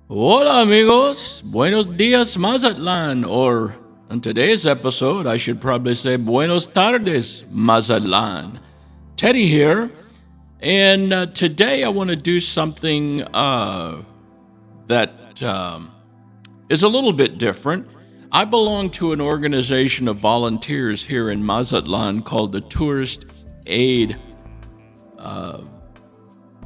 Hola amigos, buenos dias Mazatlan, or in today's episode I should probably say buenos tardes Mazatlan. Teddy here, and today I want to do something that is a little bit different. I belong to an organization of volunteers here in Mazatlan called the Tourist Aid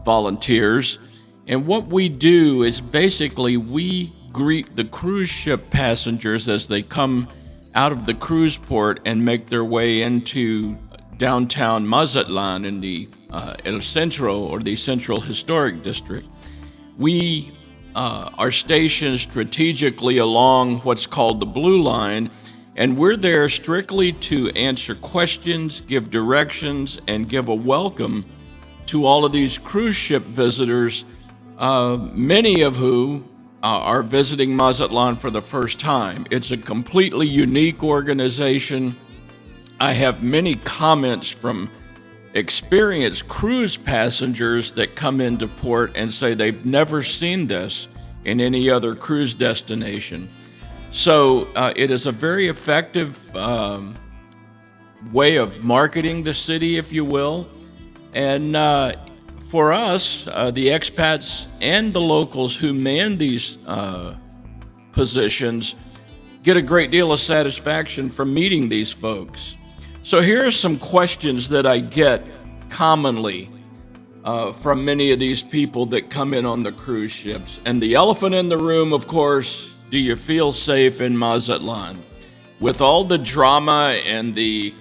Volunteers. And what we do is basically we greet the cruise ship passengers as they come out of the cruise port and make their way into downtown Mazatlan in the El Centro, or the Central Historic District. We are stationed strategically along what's called the Blue Line, and we're there strictly to answer questions, give directions, and give a welcome to all of these cruise ship visitors, many of who are visiting Mazatlan for the first time. It's a completely unique organization. I have many comments from experienced cruise passengers that come into port and say they've never seen this in any other cruise destination. So it is a very effective way of marketing the city, if you will. And for us, the expats and the locals who man these positions get a great deal of satisfaction from meeting these folks. So here are some questions that I get commonly from many of these people that come in on the cruise ships. And the elephant in the room, of course, do you feel safe in Mazatlan? With all the drama and the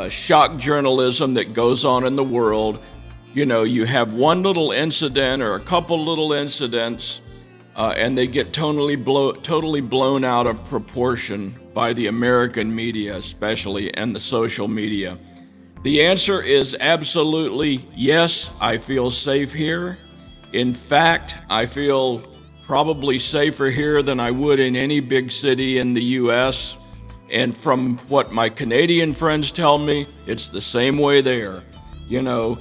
shock journalism that goes on in the world, you know, you have one little incident or a couple little incidents, and they get totally blown out of proportion by the American media, especially, and the social media. The answer is absolutely yes, I feel safe here. In fact, I feel probably safer here than I would in any big city in the U.S. And from what my Canadian friends tell me, it's the same way there. You know,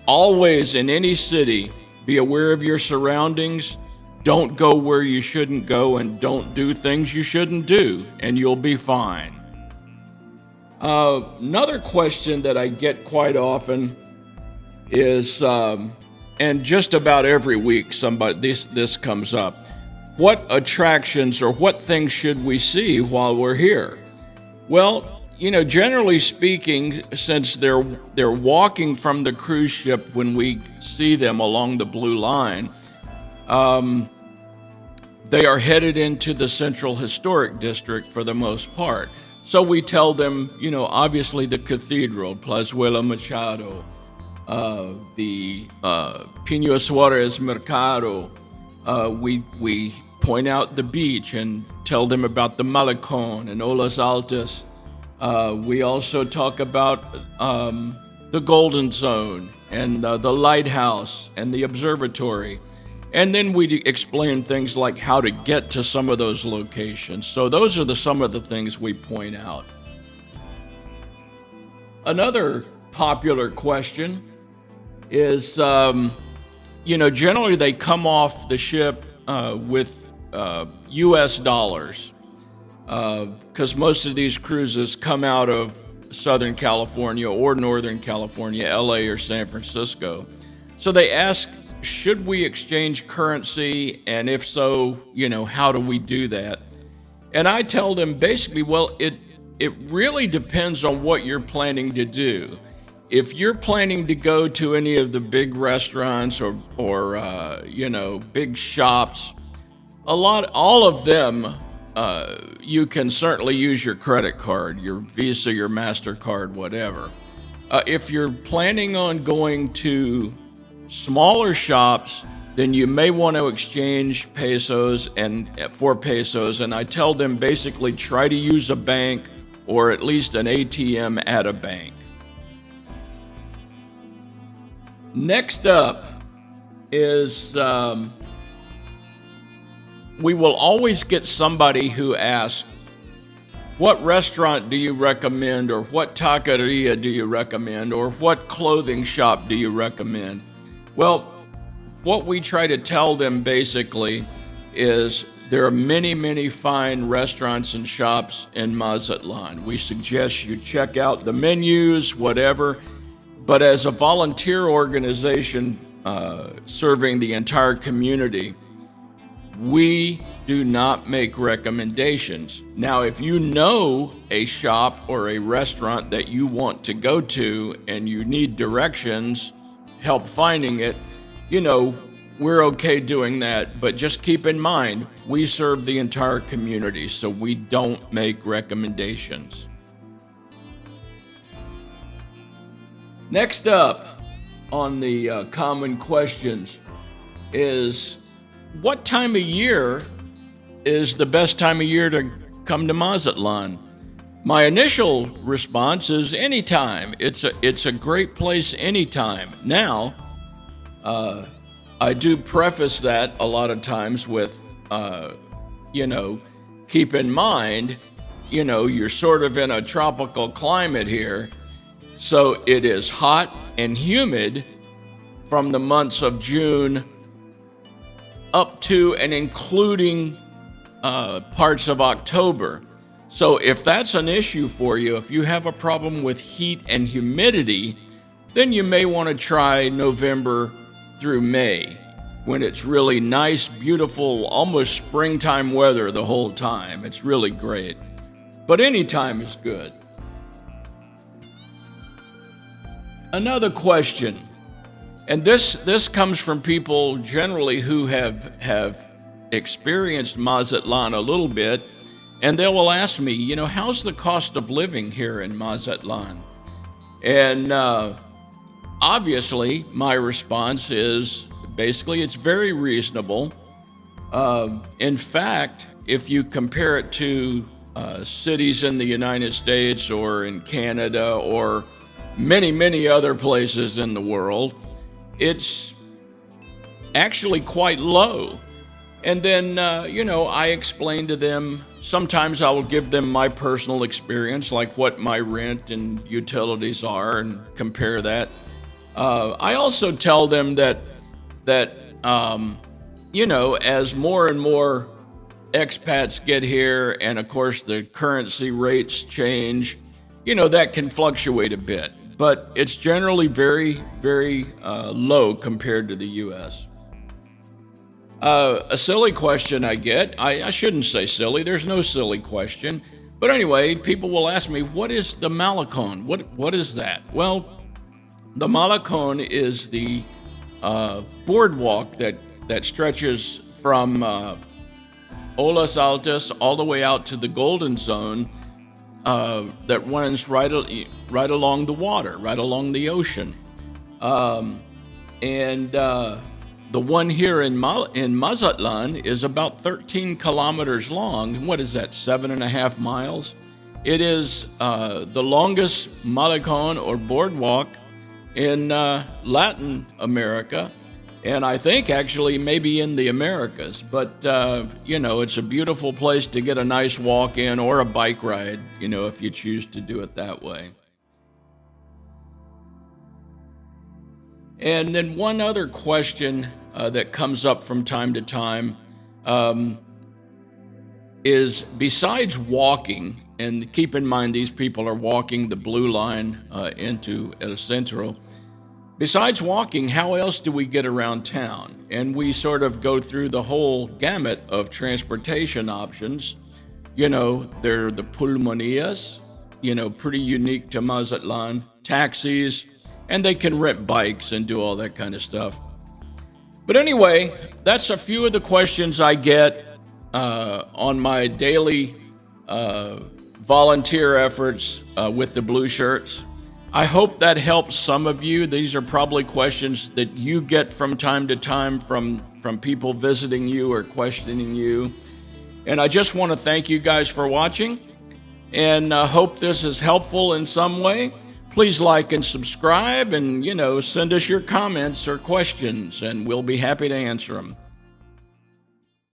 always in any city, be aware of your surroundings. Don't go where you shouldn't go, and don't do things you shouldn't do, and you'll be fine. Another question that I get quite often is, and just about every week this comes up. What attractions or what things should we see while we're here? Well, you know, generally speaking, since they're walking from the cruise ship when we see them along the Blue Line, they are headed into the Central Historic District for the most part. So we tell them, you know, obviously the cathedral, Plazuela Machado, the Pino Suarez Mercado. We point out the beach and tell them about the Malecon and Olas Altas. We also talk about the Golden Zone and the lighthouse and the observatory. And then we explain things like how to get to some of those locations. So those are some of the things we point out. Another popular question is, you know, generally they come off the ship with U.S. dollars. Because most of these cruises come out of Southern California or Northern California, LA or San Francisco. So they ask, should we exchange currency? And if so, you know, how do we do that? And I tell them basically, well, it really depends on what you're planning to do. If you're planning to go to any of the big restaurants or you know, big shops, all of them, you can certainly use your credit card, your Visa, your MasterCard, whatever. If you're planning on going to smaller shops, then you may want to exchange pesos for pesos. And I tell them basically try to use a bank or at least an ATM at a bank. Next up is we will always get somebody who asks, what restaurant do you recommend, or what taqueria do you recommend, or what clothing shop do you recommend? Well, what we try to tell them basically is there are many, many fine restaurants and shops in Mazatlan. We suggest you check out the menus, whatever. But as a volunteer organization serving the entire community, we do not make recommendations. Now, if you know a shop or a restaurant that you want to go to and you need directions, help finding it, we're okay doing that. But just keep in mind, we serve the entire community, so we don't make recommendations. Next up on the common questions is, what time of year is the best time of year to come to Mazatlan? My initial response is anytime. It's a great place anytime. Now, I do preface that a lot of times with, keep in mind, you're sort of in a tropical climate here. So it is hot and humid from the months of June up to and including parts of October. So if that's an issue for you, if you have a problem with heat and humidity, then you may want to try November through May, when it's really nice, beautiful, almost springtime weather the whole time. It's really great. But any time is good. Another question, and this comes from people generally who have experienced Mazatlan a little bit, and they will ask me, how's the cost of living here in Mazatlan? And obviously, my response is basically it's very reasonable. In fact, if you compare it to cities in the United States or in Canada or many, many other places in the world, it's actually quite low. And then, I explain to them, sometimes I will give them my personal experience, like what my rent and utilities are, and compare that. I also tell them that as more and more expats get here, and of course the currency rates change, that can fluctuate a bit. But it's generally very, very low compared to the U.S. A silly question I get, I shouldn't say silly, there's no silly question. But anyway, people will ask me, what is the Malecón? What is that? Well, the Malecón is the boardwalk that stretches from Olas Altas all the way out to the Golden Zone, that runs right along the water, right along the ocean. The one here in Mazatlan is about 13 kilometers long. What is that, 7.5 miles? It is the longest Malecón or boardwalk in Latin America, and I think actually maybe in the Americas. But, it's a beautiful place to get a nice walk in or a bike ride, if you choose to do it that way. And then one other question that comes up from time to time is, besides walking, and keep in mind these people are walking the blue line into El Centro, besides walking, how else do we get around town? And we sort of go through the whole gamut of transportation options. There are the pulmonías, pretty unique to Mazatlan, taxis, and they can rent bikes and do all that kind of stuff. But anyway, that's a few of the questions I get on my daily volunteer efforts with the Blue Shirts. I hope that helps some of you. These are probably questions that you get from time to time from people visiting you or questioning you. And I just want to thank you guys for watching, and hope this is helpful in some way. Please like and subscribe and, send us your comments or questions, and we'll be happy to answer them.